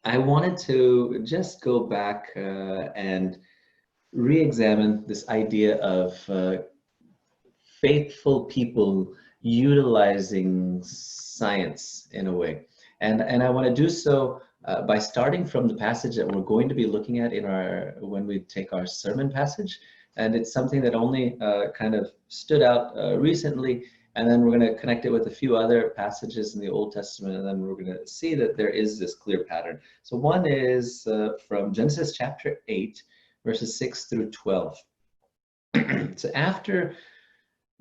I wanted to just go back and re-examine this idea of faithful people utilizing science in a way. And I want to do so by starting from the passage that we're going to be looking at in our when we take our sermon passage. And it's something that only kind of stood out recently. And then we're going to connect it with a few other passages in the Old Testament, and then we're going to see that there is this clear pattern. So one is from Genesis chapter 8, verses 6 through 12. So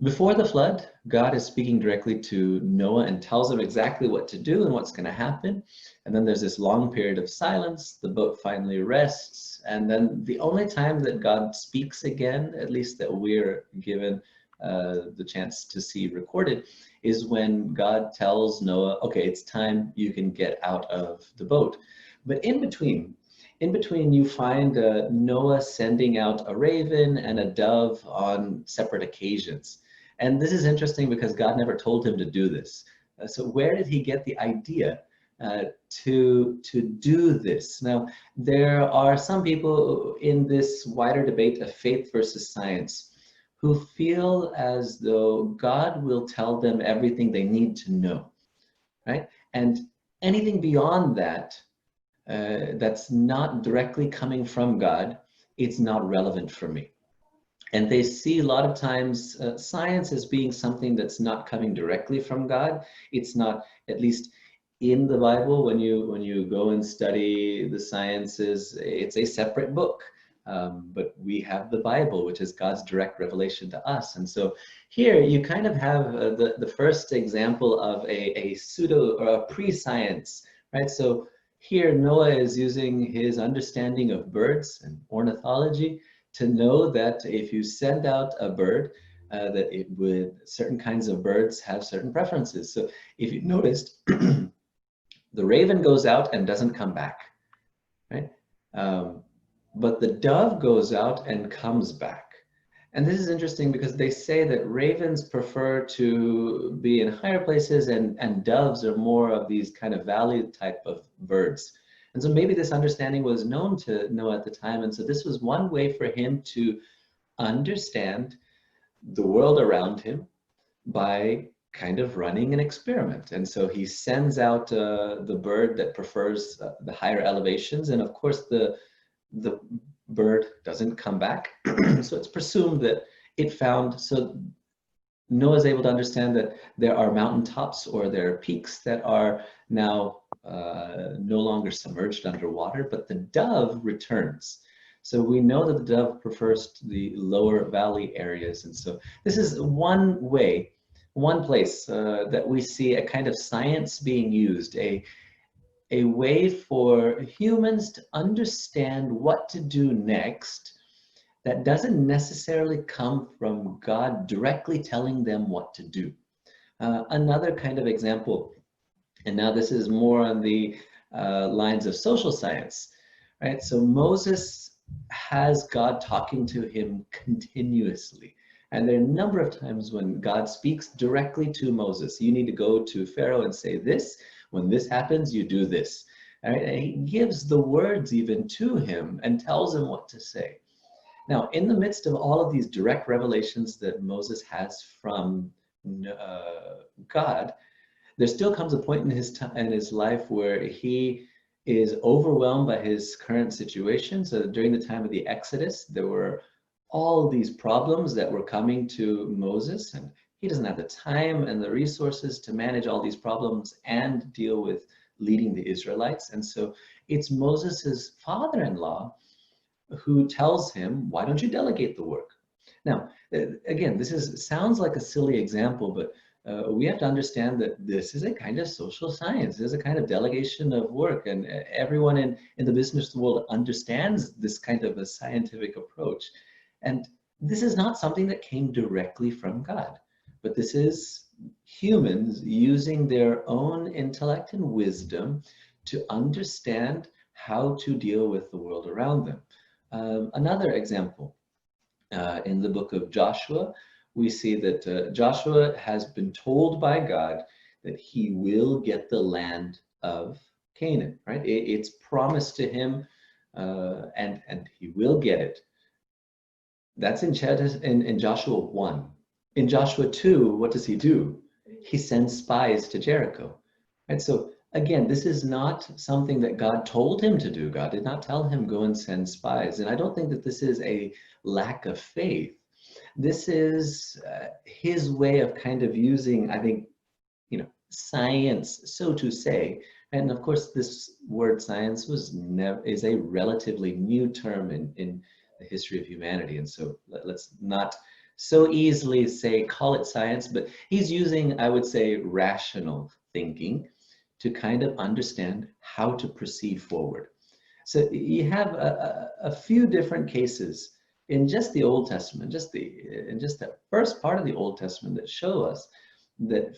before the flood, God is speaking directly to Noah and tells him exactly what to do and what's going to happen. And then there's this long period of silence. The boat finally rests. And then the only time that God speaks again, at least that we're given the chance to see recorded, is when God tells Noah, okay, it's time, you can get out of the boat. But in between you find Noah sending out a raven and a dove on separate occasions. And this is interesting because God never told him to do this. So where did he get the idea to do this? Now, there are some people in this wider debate of faith versus science who feel as though God will tell them everything they need to know, right? And anything beyond that, that's not directly coming from God, it's not relevant for me. And they see a lot of times science as being something that's not coming directly from God. It's not, at least in the Bible, when you go and study the sciences, it's a separate book. But we have the Bible, which is God's direct revelation to us. And so here you kind of have the first example of a pseudo or a pre-science, right? So here Noah is using his understanding of birds and ornithology to know that if you send out a bird, certain kinds of birds have certain preferences. So if you noticed, the raven goes out and doesn't come back, right? But the dove goes out and comes back. And this is interesting because they say that ravens prefer to be in higher places and doves are more of these kind of valley type of birds. And so maybe this understanding was known to Noah at the time. And so this was one way for him to understand the world around him by kind of running an experiment. And so he sends out the bird that prefers the higher elevations. And of course, the bird doesn't come back. So it's presumed that it found, so Noah's able to understand that there are mountaintops or there are peaks that are now no longer submerged underwater, but the dove returns. So we know that the dove prefers the lower valley areas. And so this is one way, one place that we see a kind of science being used, a way for humans to understand what to do next that doesn't necessarily come from God directly telling them what to do. Another kind of example, and now this is more on the lines of social science, right? So Moses has God talking to him continuously. And there are a number of times when God speaks directly to Moses. You need to go to Pharaoh and say this. When this happens, you do this. Right? And he gives the words even to him and tells him what to say. Now, in the midst of all of these direct revelations that Moses has from God, there still comes a point in his life where he is overwhelmed by his current situation. So during the time of the Exodus, there were all these problems that were coming to Moses, and he doesn't have the time and the resources to manage all these problems and deal with leading the Israelites. And so it's Moses's father-in-law who tells him, why don't you delegate the work? Now, again, sounds like a silly example, but we have to understand that this is a kind of social science. There's a kind of delegation of work, and everyone in the business world understands this kind of a scientific approach. And this is not something that came directly from God, but this is humans using their own intellect and wisdom to understand how to deal with the world around them. Another example, in the book of Joshua, we see that Joshua has been told by God that he will get the land of Canaan, right? It's promised to him, and he will get it. That's in Joshua 1. In Joshua 2, what does he do? He sends spies to Jericho. Right? So again, this is not something that God told him to do. God did not tell him, go and send spies. And I don't think that this is a lack of faith. This is his way of kind of using, I think, science, so to say. And of course, this word science is a relatively new term in the history of humanity. And so let's not so easily call it science, but he's using, I would say, rational thinking to kind of understand how to proceed forward. So you have a few different cases in just the Old Testament, in just the first part of the Old Testament, that show us that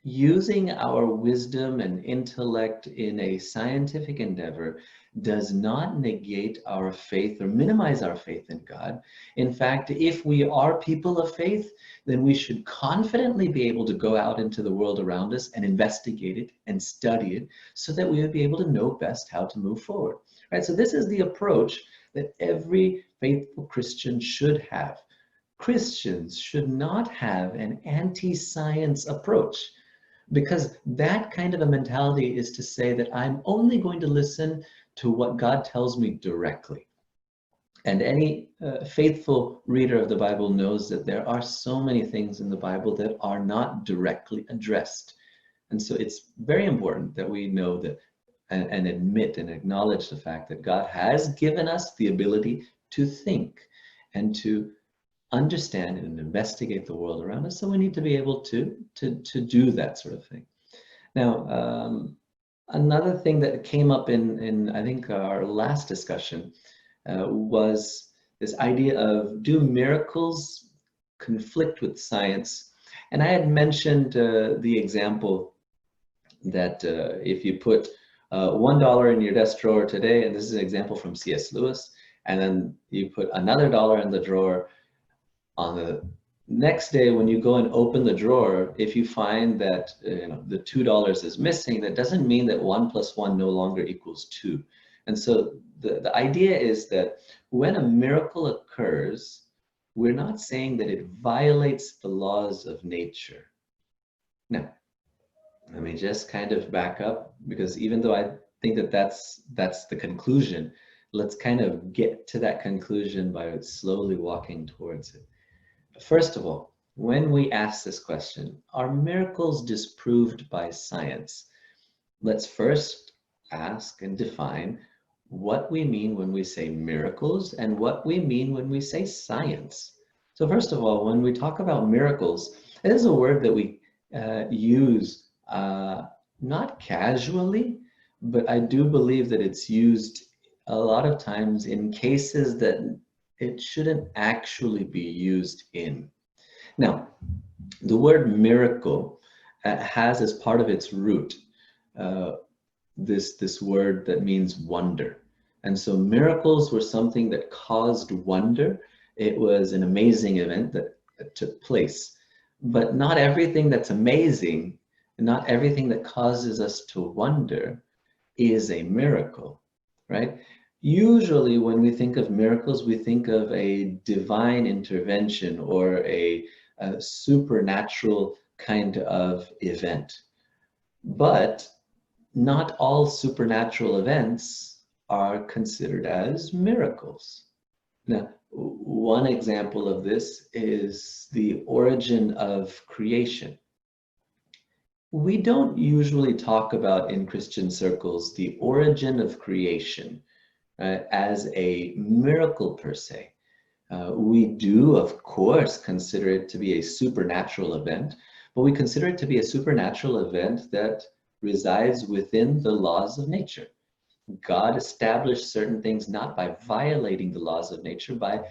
using our wisdom and intellect in a scientific endeavor does not negate our faith or minimize our faith in God. In fact, if we are people of faith, then we should confidently be able to go out into the world around us and investigate it and study it so that we would be able to know best how to move forward. Right? So this is the approach that every faithful Christian should have. Christians should not have an anti-science approach, because that kind of a mentality is to say that I'm only going to listen to what God tells me directly. And any faithful reader of the Bible knows that there are so many things in the Bible that are not directly addressed. And so it's very important that we know that and admit and acknowledge the fact that God has given us the ability to think and to understand and investigate the world around us. So we need to be able to do that sort of thing. Now, another thing that came up in I think our last discussion was this idea of, do miracles conflict with science? And I had mentioned the example that if you put $1 in your desk drawer today, and this is an example from C.S. Lewis, and then you put another dollar in the drawer, on the next day when you go and open the drawer, if you find that the $2 is missing, that doesn't mean that 1 + 1 no longer equals 2. And so the idea is that when a miracle occurs, we're not saying that it violates the laws of nature. Now, let me just kind of back up, because even though I think that that's the conclusion, let's kind of get to that conclusion by slowly walking towards it. First of all, when we ask this question, are miracles disproved by science? Let's first ask and define what we mean when we say miracles and what we mean when we say science. So first of all, when we talk about miracles, it is a word that we use not casually, but I do believe that it's used a lot of times in cases that it shouldn't actually be used in. Now, the word miracle has as part of its root this word that means wonder. And so miracles were something that caused wonder. It was an amazing event that took place. But not everything that's amazing, not everything that causes us to wonder is a miracle, right? Usually when we think of miracles, we think of a divine intervention or a supernatural kind of event. But not all supernatural events are considered as miracles. Now, one example of this is the origin of creation. We don't usually talk about in Christian circles the origin of creation as a miracle per se. We do, of course, consider it to be a supernatural event, but we consider it to be a supernatural event that resides within the laws of nature. God established certain things not by violating the laws of nature, by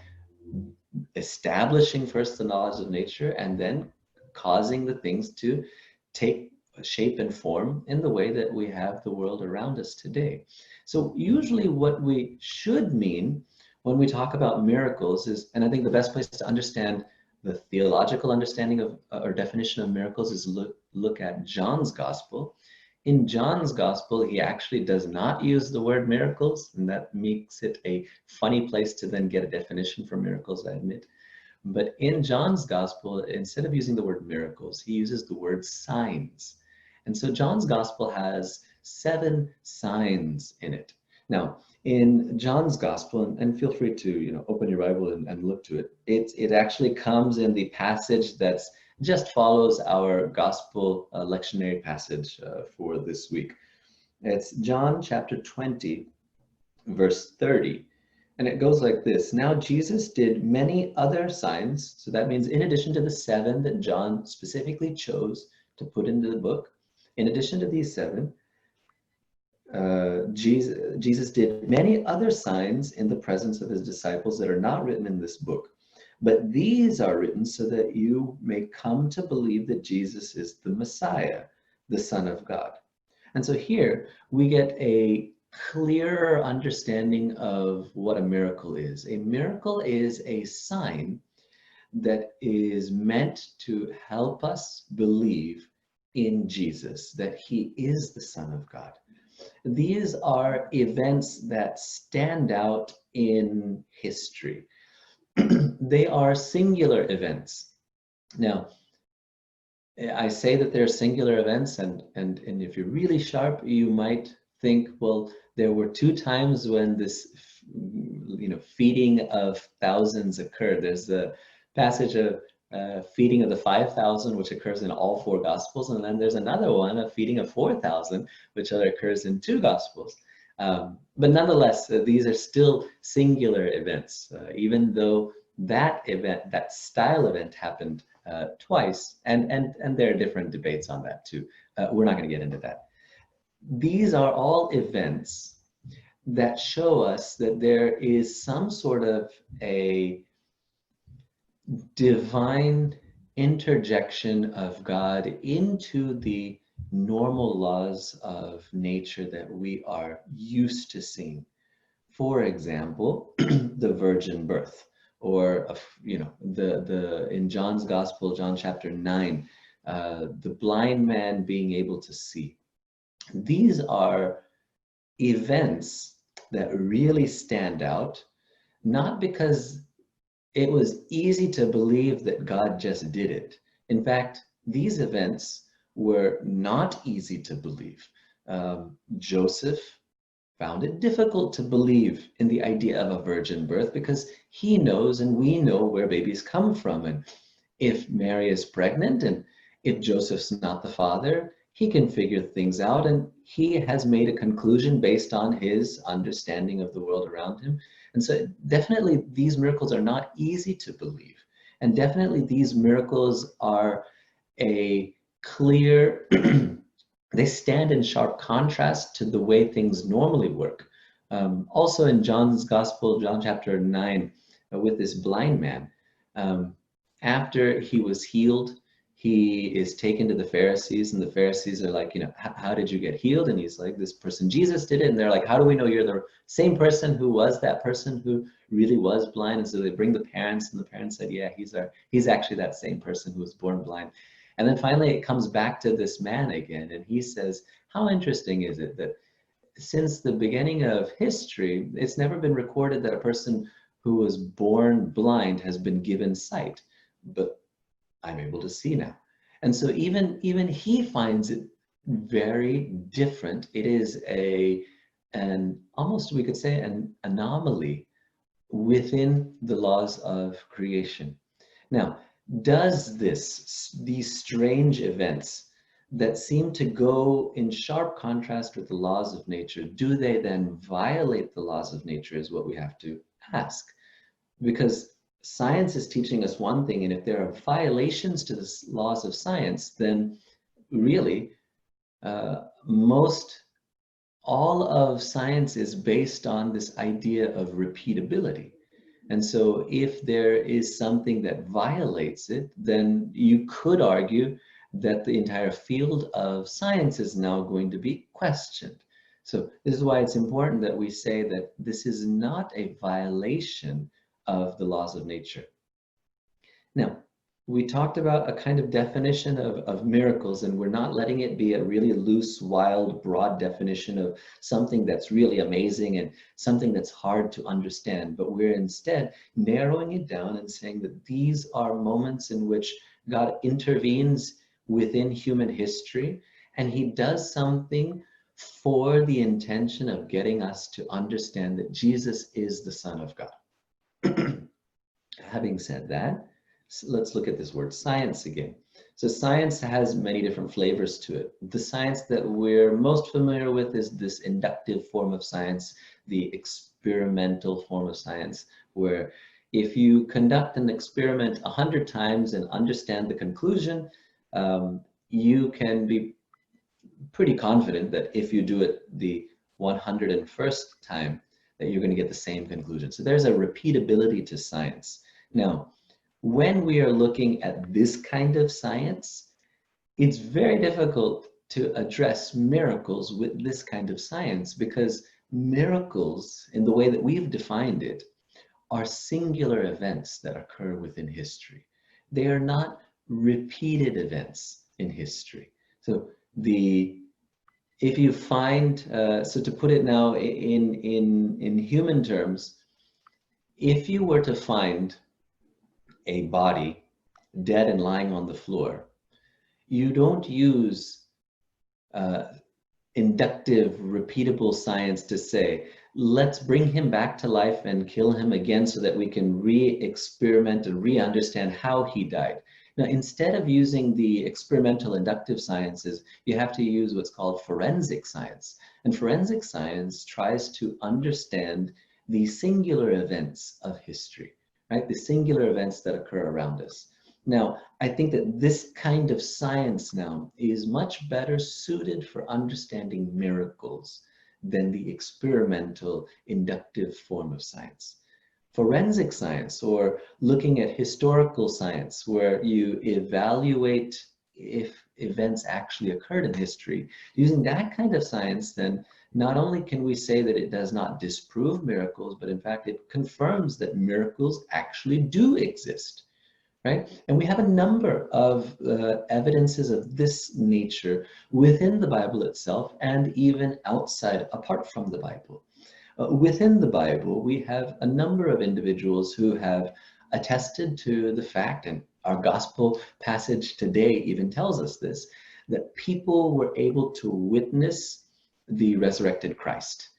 establishing first the laws of nature and then causing the things to take shape and form in the way that we have the world around us today. So usually what we should mean when we talk about miracles is, and I think the best place to understand the theological understanding of or definition of miracles is look at John's gospel. In John's gospel, he actually does not use the word miracles, and that makes it a funny place to then get a definition for miracles, I admit. But in John's gospel, instead of using the word miracles, he uses the word signs. And so John's gospel has 7 signs in it. Now, in John's gospel, and feel free to open your Bible and look to it, it actually comes in the passage that's just follows our gospel lectionary passage for this week. It's John chapter 20, verse 30. And it goes like this. Now Jesus did many other signs. So that means in addition to the 7 that John specifically chose to put into the book, in addition to these 7, Jesus did many other signs in the presence of his disciples that are not written in this book. But these are written so that you may come to believe that Jesus is the Messiah, the Son of God. And so here we get a clearer understanding of what a miracle is. A miracle is a sign that is meant to help us believe in Jesus, that he is the Son of God. These are events that stand out in history. They are singular events. Now, I say that they're singular events, and if you're really sharp, you might think, well, there were 2 times when this, feeding of thousands occurred. There's the passage of feeding of the 5,000, which occurs in all 4 Gospels, and then there's another one, a feeding of 4,000, which occurs in 2 Gospels. But nonetheless, these are still singular events, even though that event, that style event, happened twice, and there are different debates on that too. We're not going to get into that. These are all events that show us that there is some sort of a divine interjection of God into the normal laws of nature that we are used to seeing. For example, the virgin birth, or in John's Gospel, John chapter 9, the blind man being able to see. These are events that really stand out, not because it was easy to believe that God just did it. In fact, these events were not easy to believe. Joseph found it difficult to believe in the idea of a virgin birth because he knows and we know where babies come from. And if Mary is pregnant and if Joseph's not the father, he can figure things out, and he has made a conclusion based on his understanding of the world around him. And so definitely these miracles are not easy to believe. And definitely these miracles are a clear, they stand in sharp contrast to the way things normally work. Also in John's Gospel, John chapter 9, with this blind man, after he was healed, he is taken to the Pharisees, and the Pharisees are like, how did you get healed? And he's like, this person, Jesus, did it. And they're like, how do we know you're the same person who was that person who really was blind? And so they bring the parents, and the parents said, yeah, he's actually that same person who was born blind. And then finally it comes back to this man again, and he says, how interesting is it that since the beginning of history, it's never been recorded that a person who was born blind has been given sight, but I'm able to see now. And so even he finds it very different. It is an almost, we could say, an anomaly within the laws of creation. Now, does these strange events that seem to go in sharp contrast with the laws of nature, do they then violate the laws of nature, is what we have to ask. Because science is teaching us one thing, and if there are violations to the laws of science, then really all of science is based on this idea of repeatability. And so if there is something that violates it, then you could argue that the entire field of science is now going to be questioned. So this is why it's important that we say that this is not a violation of the laws of nature. Now, we talked about a kind of definition of miracles, and we're not letting it be a really loose, wild, broad definition of something that's really amazing and something that's hard to understand, but we're instead narrowing it down and saying that these are moments in which God intervenes within human history, and he does something for the intention of getting us to understand that Jesus is the Son of God. Having said that, let's look at this word science again. So science has many different flavors to it. The science that we're most familiar with is this inductive form of science, the experimental form of science, where if you conduct an experiment 100 times and understand the conclusion, you can be pretty confident that if you do it the 101st time, that you're going to get the same conclusion. So there's a repeatability to science. Now, when we are looking at this kind of science, it's very difficult to address miracles with this kind of science, because miracles, in the way that we've defined it, are singular events that occur within history. They are not repeated events in history. So if you find, so to put it now in human terms, if you were to find a body dead and lying on the floor, you don't use inductive, repeatable science to say, let's bring him back to life and kill him again so that we can re-experiment and re-understand how he died. Now, instead of using the experimental inductive sciences, you have to use what's called forensic science. And forensic science tries to understand the singular events of history, right? The singular events that occur around us. Now, I think that this kind of science now is much better suited for understanding miracles than the experimental inductive form of science. Forensic science, or looking at historical science, where you evaluate if events actually occurred in history, using that kind of science, then not only can we say that it does not disprove miracles, but in fact it confirms that miracles actually do exist, right? And we have a number of evidences of this nature within the Bible itself and even outside, apart from the Bible. Within the Bible, we have a number of individuals who have attested to the fact, and our gospel passage today even tells us this, that people were able to witness the resurrected Christ.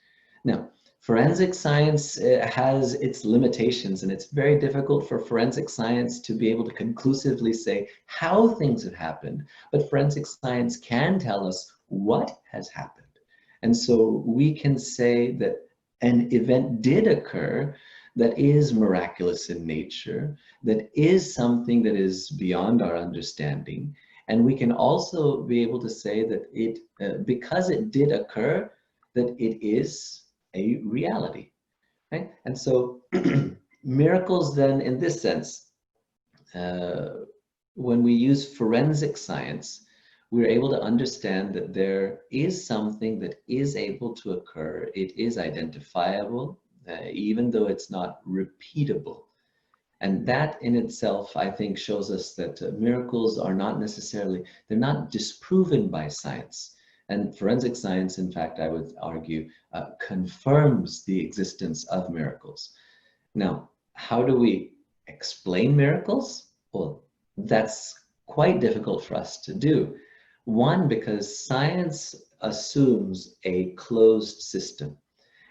Now, forensic science has its limitations, and it's very difficult for forensic science to be able to conclusively say how things have happened, but forensic science can tell us what has happened. And so we can say that an event did occur that is miraculous in nature, that is something that is beyond our understanding. And we can also be able to say that it, because it did occur, that it is a reality, right? And so miracles then, in this sense, when we use forensic science, we're able to understand that there is something that is able to occur. It is identifiable, even though it's not repeatable. And that in itself, I think, shows us that miracles are not necessarily, they're not disproven by science. And forensic science, in fact, I would argue, confirms the existence of miracles. Now, how do we explain miracles? Well, that's quite difficult for us to do. One, because science assumes a closed system.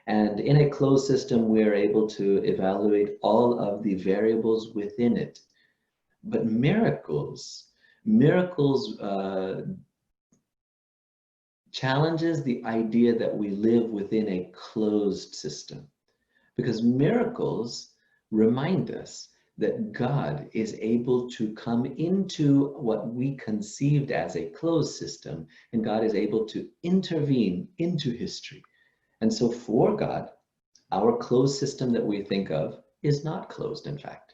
And in a closed system, we're able to evaluate all of the variables within it. But miracles challenges the idea that we live within a closed system, because miracles remind us that God is able to come into what we conceived as a closed system, and God is able to intervene into history. And so for God, our closed system that we think of is not closed, in fact.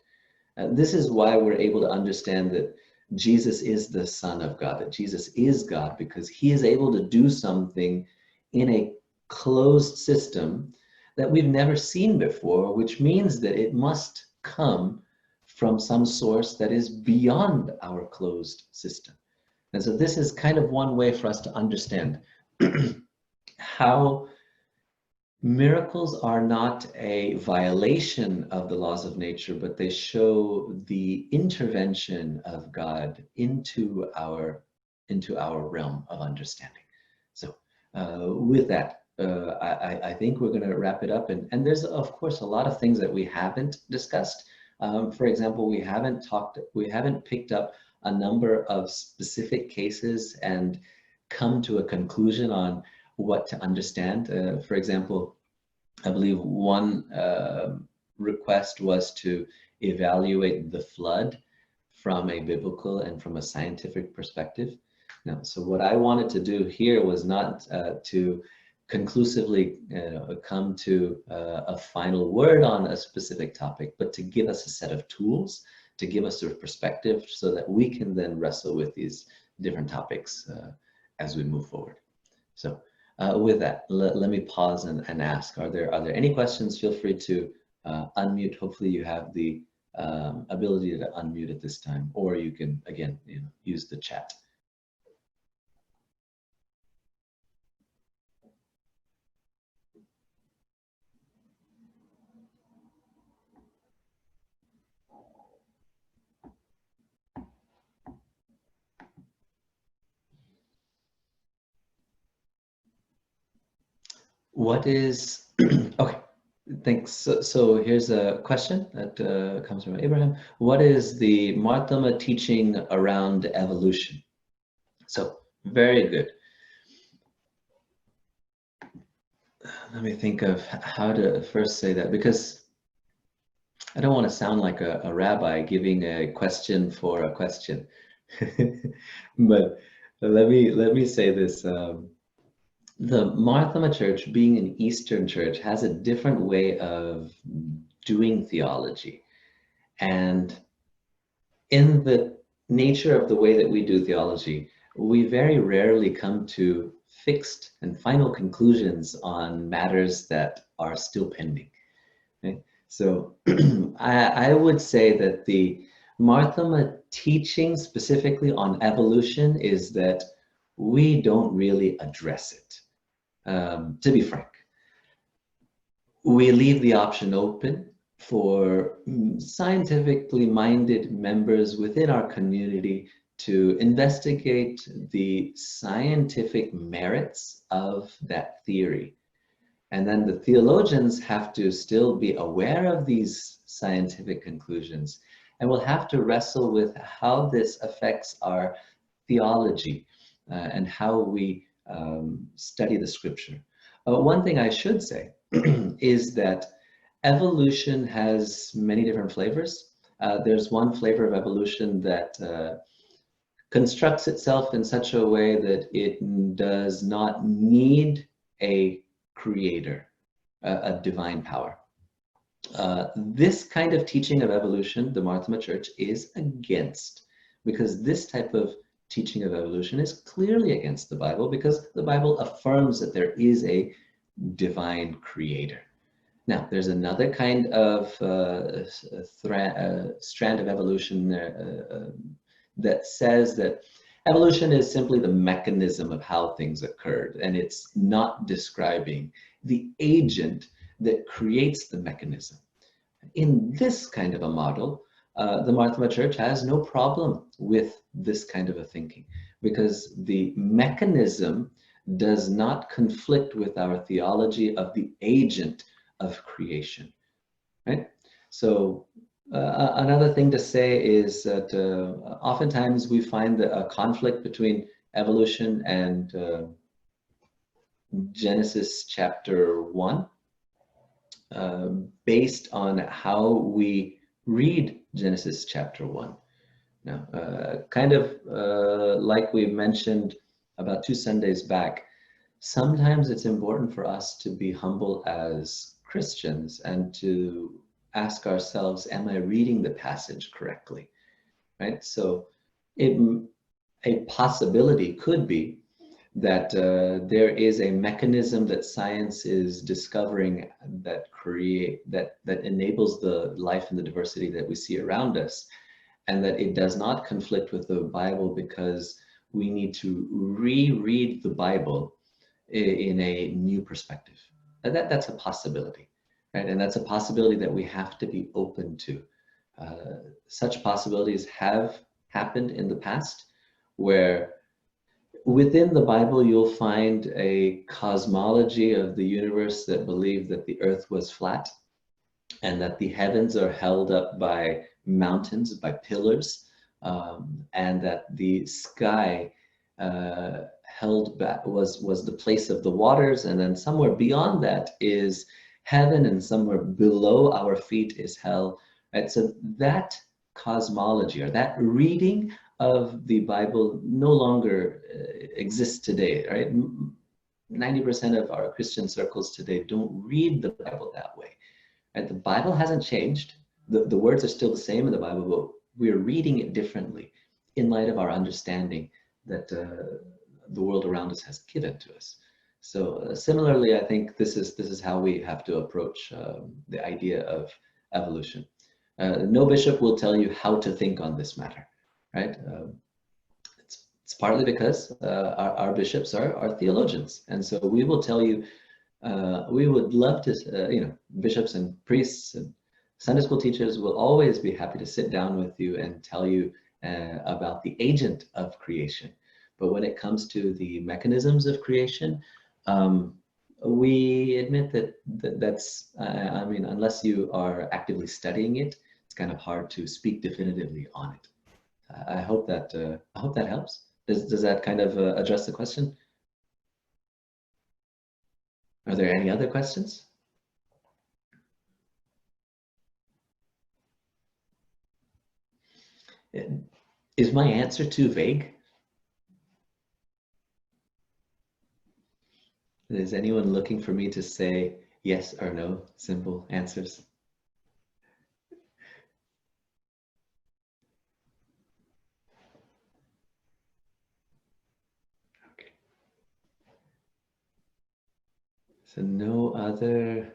This is why we're able to understand that Jesus is the Son of God, that Jesus is God, because he is able to do something in a closed system that we've never seen before, which means that it must come from some source that is beyond our closed system. And so this is kind of one way for us to understand how miracles are not a violation of the laws of nature, but they show the intervention of God into our realm of understanding. So with that, I think we're going to wrap it up. And there's, of course, a lot of things that we haven't discussed. For example, we haven't picked up a number of specific cases and come to a conclusion on what to understand. For example, I believe one request was to evaluate the flood from a biblical and from a scientific perspective. Now, so what I wanted to do here was not to conclusively come to a final word on a specific topic, but to give us a set of tools, to give us a perspective so that we can then wrestle with these different topics as we move forward. So with that, let me pause and ask, are there any questions? Feel free to unmute. Hopefully you have the ability to unmute at this time, or you can, again, use the chat. What is, okay, thanks. So here's a question that comes from Abraham. What is the Mar Thoma teaching around evolution? So, very good. Let me think of how to first say that, because I don't want to sound like a rabbi giving a question for a question. But let me say this. The Mar Thoma Church, being an Eastern church, has a different way of doing theology. And in the nature of the way that we do theology, we very rarely come to fixed and final conclusions on matters that are still pending. Okay? So I would say that the Mar Thoma teaching specifically on evolution is that we don't really address it. To be frank, we leave the option open for scientifically minded members within our community to investigate the scientific merits of that theory. And then the theologians have to still be aware of these scientific conclusions, and we'll have to wrestle with how this affects our theology and how we study the scripture. One thing I should say is that evolution has many different flavors. There's one flavor of evolution that constructs itself in such a way that it does not need a creator, a divine power. This kind of teaching of evolution, the Mar Thoma Church is against, because this type of teaching of evolution is clearly against the Bible, because the Bible affirms that there is a divine creator. Now, there's another kind of strand of evolution that says that evolution is simply the mechanism of how things occurred, and it's not describing the agent that creates the mechanism. In this kind of a model, the Mar Thoma Church has no problem with this kind of a thinking, because the mechanism does not conflict with our theology of the agent of creation, right? So another thing to say is that oftentimes we find a conflict between evolution and Genesis chapter 1, based on how we read Genesis chapter 1. Now, kind of like we mentioned about 2 Sundays back, sometimes it's important for us to be humble as Christians and to ask ourselves, am I reading the passage correctly? Right? So a possibility could be that there is a mechanism that science is discovering that enables the life and the diversity that we see around us, and that it does not conflict with the Bible because we need to reread the Bible in a new perspective. And that's a possibility, right? And that's a possibility that we have to be open to. Such possibilities have happened in the past, where within the Bible you'll find a cosmology of the universe that believed that the earth was flat and that the heavens are held up by mountains, by pillars, and that the sky held back was the place of the waters, and then somewhere beyond that is heaven, and somewhere below our feet is hell. Right? So that cosmology, or that reading of the Bible, no longer exists today. Right? 90% of our Christian circles today don't read the Bible that way. Right? The Bible hasn't changed. The words are still the same in the Bible, but we're reading it differently in light of our understanding that the world around us has given to us. So similarly, I think this is how we have to approach the idea of evolution. No bishop will tell you how to think on this matter, right? It's partly because our bishops are theologians, and so we will tell you. We would love to, bishops and priests and Sunday school teachers will always be happy to sit down with you and tell you about the agent of creation. But when it comes to the mechanisms of creation, we admit that's, unless you are actively studying it, it's kind of hard to speak definitively on it. I hope that helps. Does that kind of address the question? Are there any other questions? Is my answer too vague? Is anyone looking for me to say yes or no, simple answers? Okay. So no other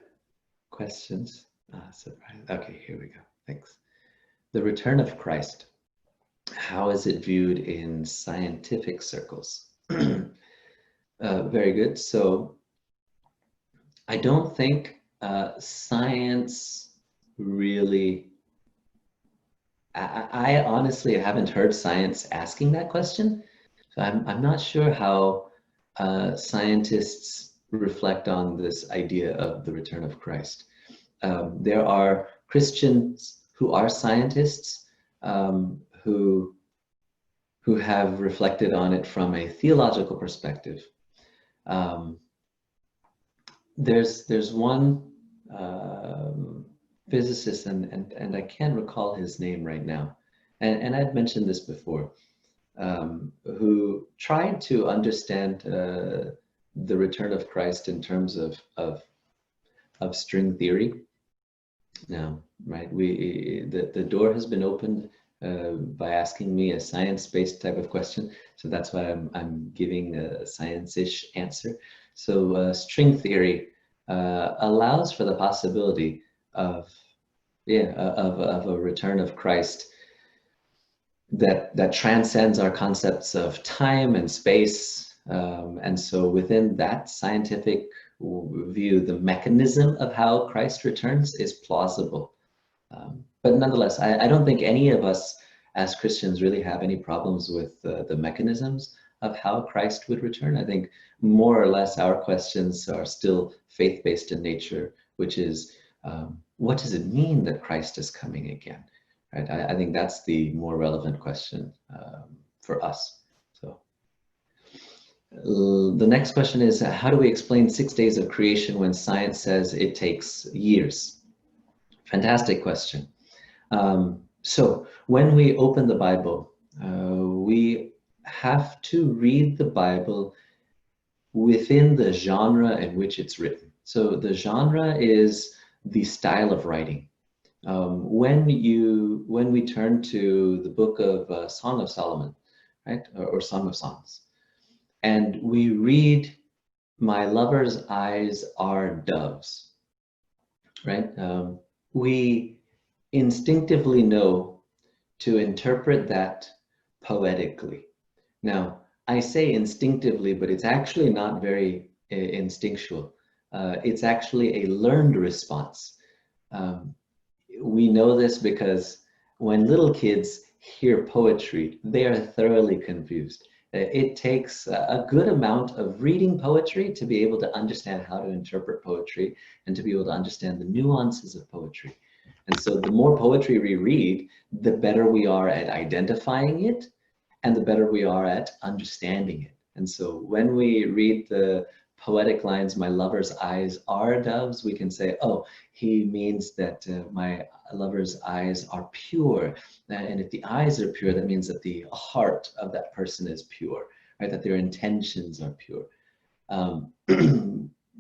questions? Surprise. Okay, here we go. Thanks. The return of Christ. How is it viewed in scientific circles? Very good. So I don't think science really, I honestly haven't heard science asking that question. So I'm not sure how scientists reflect on this idea of the return of Christ. There are Christians who are scientists who have reflected on it from a theological perspective. There's one physicist, and I can't recall his name right now, and I'd mentioned this before, who tried to understand the return of Christ in terms of string theory. Now, right, the door has been opened by asking me a science-based type of question, so that's why I'm giving a science-ish answer. So string theory allows for the possibility of a return of Christ that transcends our concepts of time and space, and so within that scientific view, the mechanism of how Christ returns is plausible. But nonetheless, I don't think any of us as Christians really have any problems with the mechanisms of how Christ would return. I think more or less our questions are still faith-based in nature, which is, what does it mean that Christ is coming again? Right? I think that's the more relevant question for us. So the next question is, how do we explain 6 days of creation when science says it takes years? Fantastic question. So when we open the Bible, we have to read the Bible within the genre in which it's written. So the genre is the style of writing. When we turn to the book of Song of Solomon, right, or Song of Songs, and we read, "My lover's eyes are doves," right? We instinctively know to interpret that poetically. Now, I say instinctively, but it's actually not very instinctual. It's actually a learned response. Um, we know this because when little kids hear poetry, they are thoroughly confused. It takes a good amount of reading poetry to be able to understand how to interpret poetry and to be able to understand the nuances of poetry. And so the more poetry we read, the better we are at identifying it and the better we are at understanding it. And so when we read the poetic lines, "My lover's eyes are doves," we can say, oh, he means that my lover's eyes are pure. And if the eyes are pure, that means that the heart of that person is pure, right? That their intentions are pure. Um,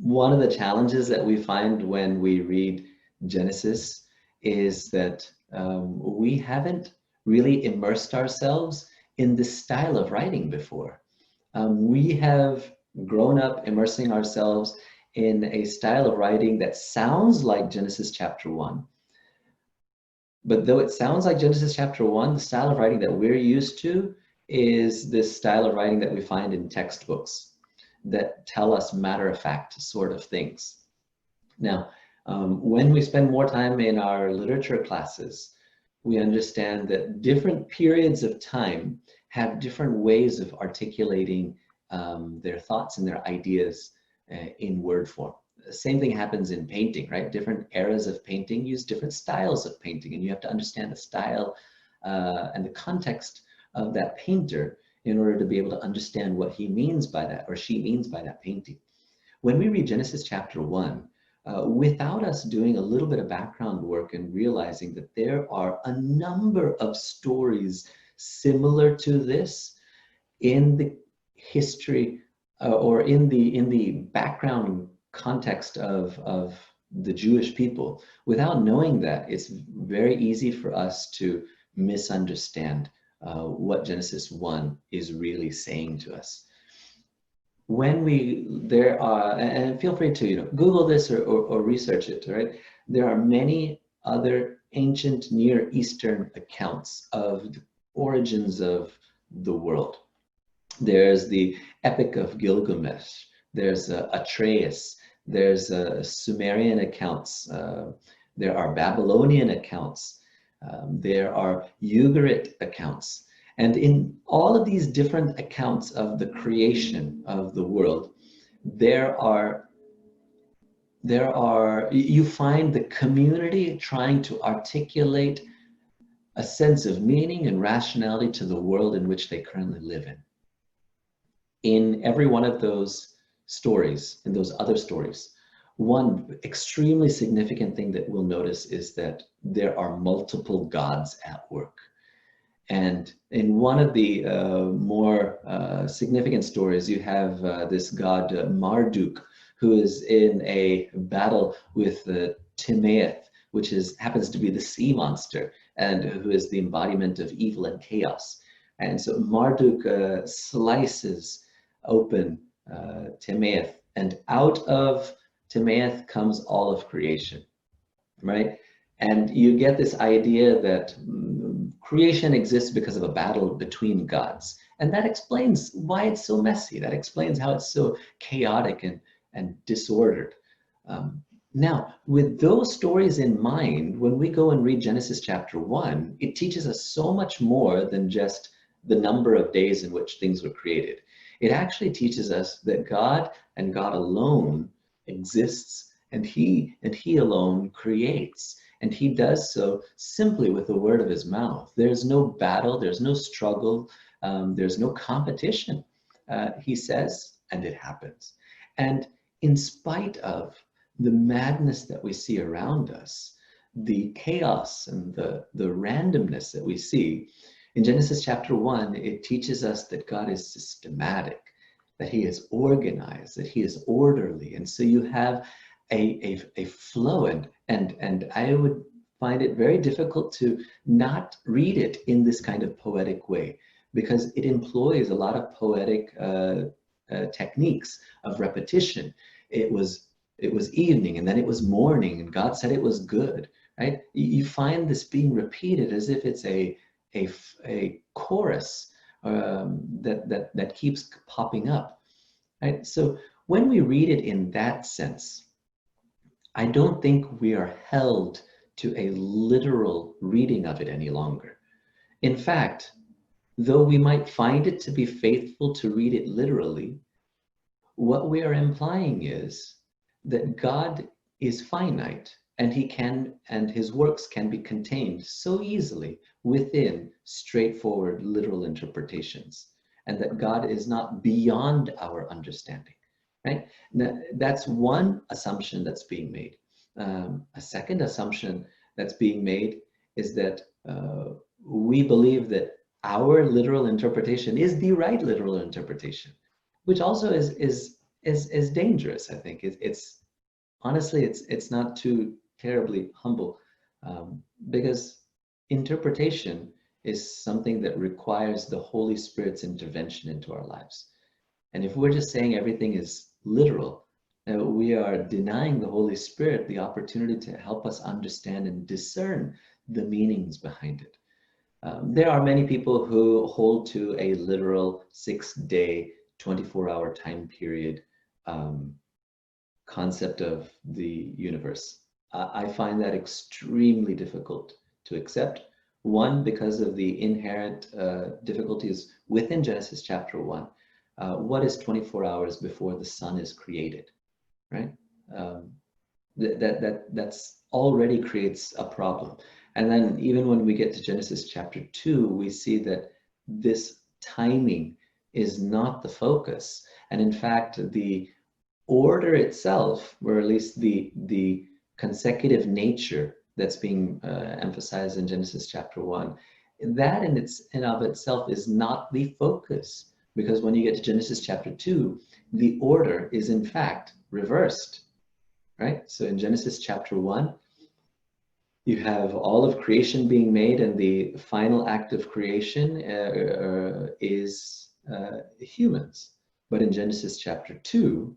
one of the challenges that we find when we read Genesis is that we haven't really immersed ourselves in this style of writing before. We have grown up immersing ourselves in a style of writing that sounds like Genesis chapter 1. But though it sounds like Genesis chapter 1, the style of writing that we're used to is this style of writing that we find in textbooks that tell us matter-of-fact sort of things. Now, when we spend more time in our literature classes, we understand that different periods of time have different ways of articulating their thoughts and their ideas in word form. The same thing happens in painting, right? Different eras of painting use different styles of painting, and you have to understand the style and the context of that painter in order to be able to understand what he means by that, or she means by that painting. When we read Genesis chapter 1, without us doing a little bit of background work and realizing that there are a number of stories similar to this in the history or in the background context of the Jewish people, without knowing that, it's very easy for us to misunderstand what Genesis 1 is really saying to us. When there are, and feel free to Google this or research it, right? There are many other ancient Near Eastern accounts of the origins of the world. There's the Epic of Gilgamesh, there's Atreus, there's Sumerian accounts, there are Babylonian accounts, there are Ugarit accounts. And in all of these different accounts of the creation of the world, you find the community trying to articulate a sense of meaning and rationality to the world in which they currently live in. In every one of those stories, in those other stories, one extremely significant thing that we'll notice is that there are multiple gods at work. And in one of the more significant stories, you have this god Marduk, who is in a battle with Timaeus, which happens to be the sea monster, and who is the embodiment of evil and chaos. And so Marduk slices open Timaeus, and out of Timaeus comes all of creation, right? And you get this idea that creation exists because of a battle between gods. And that explains why it's so messy. That explains how it's so chaotic and disordered. Now, with those stories in mind, when we go and read Genesis chapter 1, it teaches us so much more than just the number of days in which things were created. It actually teaches us that God and God alone exists, and He alone creates. And He does so simply with the word of His mouth. There's no battle, there's no struggle, there's no competition. He says, and it happens. And in spite of the madness that we see around us, the chaos and the randomness that we see, in Genesis chapter 1, it teaches us that God is systematic, that He is organized, that He is orderly. And so you have a flow, and I would find it very difficult to not read it in this kind of poetic way, because it employs a lot of poetic techniques of repetition. It was evening, and then it was morning, and God said it was good, right? You find this being repeated as if it's a chorus that keeps popping up, right? So when we read it in that sense, I don't think we are held to a literal reading of it any longer. In fact, though we might find it to be faithful to read it literally, what we are implying is that God is finite, and his works can be contained so easily within straightforward literal interpretations, and that God is not beyond our understanding, right? That's one assumption that's being made. A second assumption that's being made is that we believe that our literal interpretation is the right literal interpretation, which also is dangerous. I think it's honestly it's not too terribly humble, because interpretation is something that requires the Holy Spirit's intervention into our lives. And if we're just saying everything is literal, we are denying the Holy Spirit the opportunity to help us understand and discern the meanings behind it. There are many people who hold to a literal 6-day, 24-hour time period concept of the universe. I find that extremely difficult to accept. One, because of the inherent difficulties within Genesis chapter 1. What is 24 hours before the sun is created, right? That's already creates a problem. And then even when we get to Genesis chapter 2, we see that this timing is not the focus. And in fact, the order itself, or at least the consecutive nature that's being emphasized in Genesis chapter 1, that in of itself is not the focus. Because when you get to Genesis chapter 2, the order is in fact reversed, right? So in Genesis chapter 1, you have all of creation being made, and the final act of creation is humans. But in Genesis chapter 2,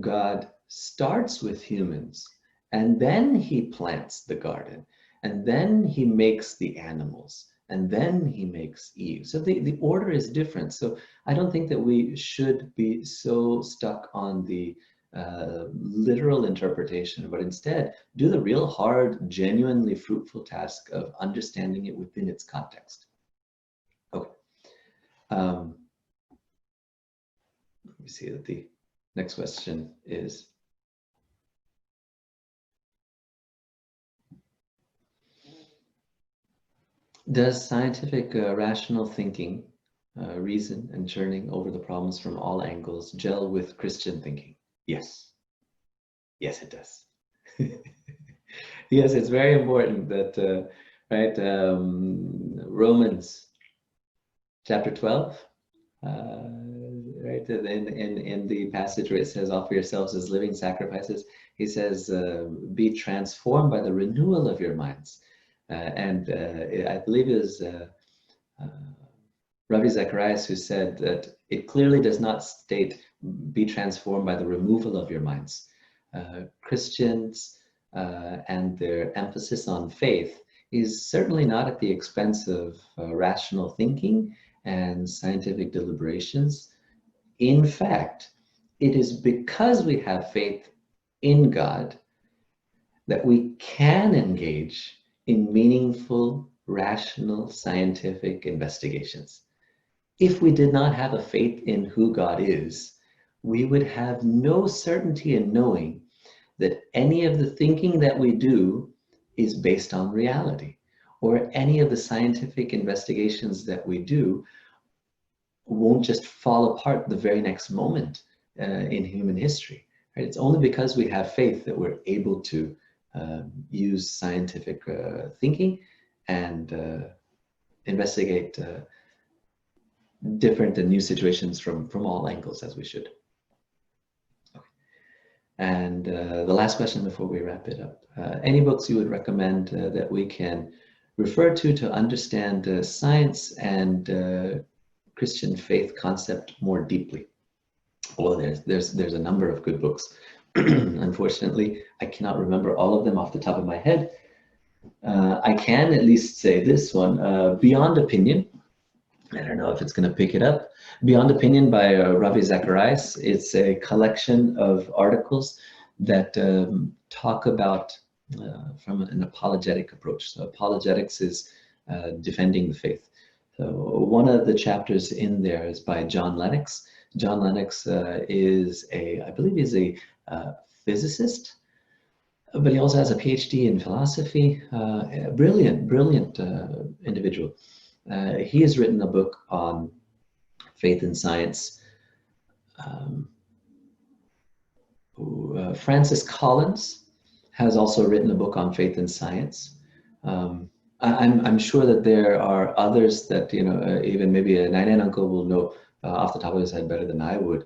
God starts with humans, and then he plants the garden, and then he makes the animals, and then he makes Eve. So the order is different. So I don't think that we should be so stuck on the literal interpretation, but instead do the real hard, genuinely fruitful task of understanding it within its context. Okay. Let me see that the next question is, does scientific rational thinking, reason and churning over the problems from all angles gel with Christian thinking? Yes. Yes, it does. Yes, it's very important that, right, Romans chapter 12, right, in the passage where it says, offer yourselves as living sacrifices, he says, be transformed by the renewal of your minds. And I believe it was Ravi Zacharias who said that it clearly does not state, be transformed by the removal of your minds. Christians and their emphasis on faith is certainly not at the expense of rational thinking and scientific deliberations. In fact, it is because we have faith in God that we can engage in meaningful, rational, scientific investigations. If we did not have a faith in who God is, we would have no certainty in knowing that any of the thinking that we do is based on reality, or any of the scientific investigations that we do won't just fall apart the very next moment in human history. Right? It's only because we have faith that we're able to use scientific thinking and investigate different and new situations from all angles, as we should. Okay. And the last question before we wrap it up. Any books you would recommend that we can refer to understand science and Christian faith concept more deeply? Oh, there's a number of good books. Unfortunately, I cannot remember all of them off the top of my head. I can at least say this one, Beyond Opinion. I don't know if it's going to pick it up. Beyond Opinion by Ravi Zacharias. It's a collection of articles that talk about from an apologetic approach. So apologetics is defending the faith. So one of the chapters in there is by John Lennox. John Lennox is I believe he's a physicist, but he also has a PhD in philosophy. A brilliant individual. He has written a book on faith and science. Francis Collins has also written a book on faith and science. I'm sure that there are others that, even maybe a Nine Uncle will know off the top of his head better than I would.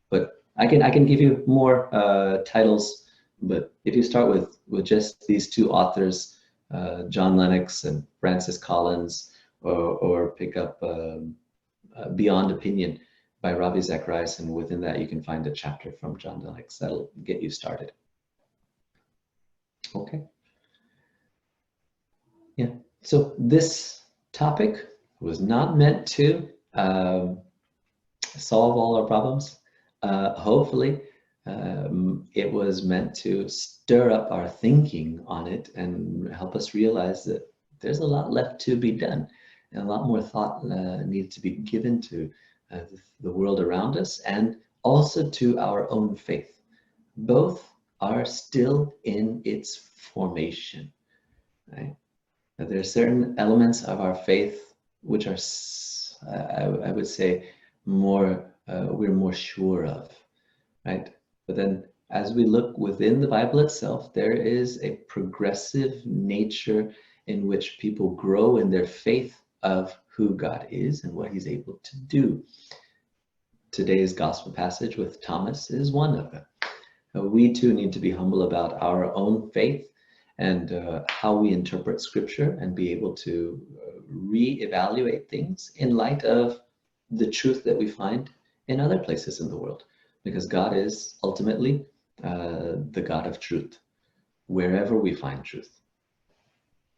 But I can give you more titles. But if you start with just these two authors, John Lennox and Francis Collins, or pick up Beyond Opinion by Ravi Zacharias, and within that you can find a chapter from John Lennox. That'll get you started. Okay. Yeah. So this topic was not meant to solve all our problems. Hopefully, it was meant to stir up our thinking on it and help us realize that there's a lot left to be done, and a lot more thought needs to be given to the world around us, and also to our own faith. Both are still in its formation, right? Now, there are certain elements of our faith which are, I would say, we're more sure of, right? But then as we look within the Bible itself, there is a progressive nature in which people grow in their faith of who God is and what he's able to do. Today's gospel passage with Thomas is one of them. We too need to be humble about our own faith and how we interpret scripture, and be able to reevaluate things in light of the truth that we find in other places in the world. Because God is ultimately the God of truth. Wherever we find truth,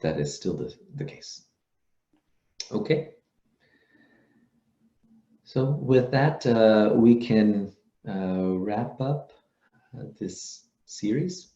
that is still the case. Okay. So with that, we can wrap up this series.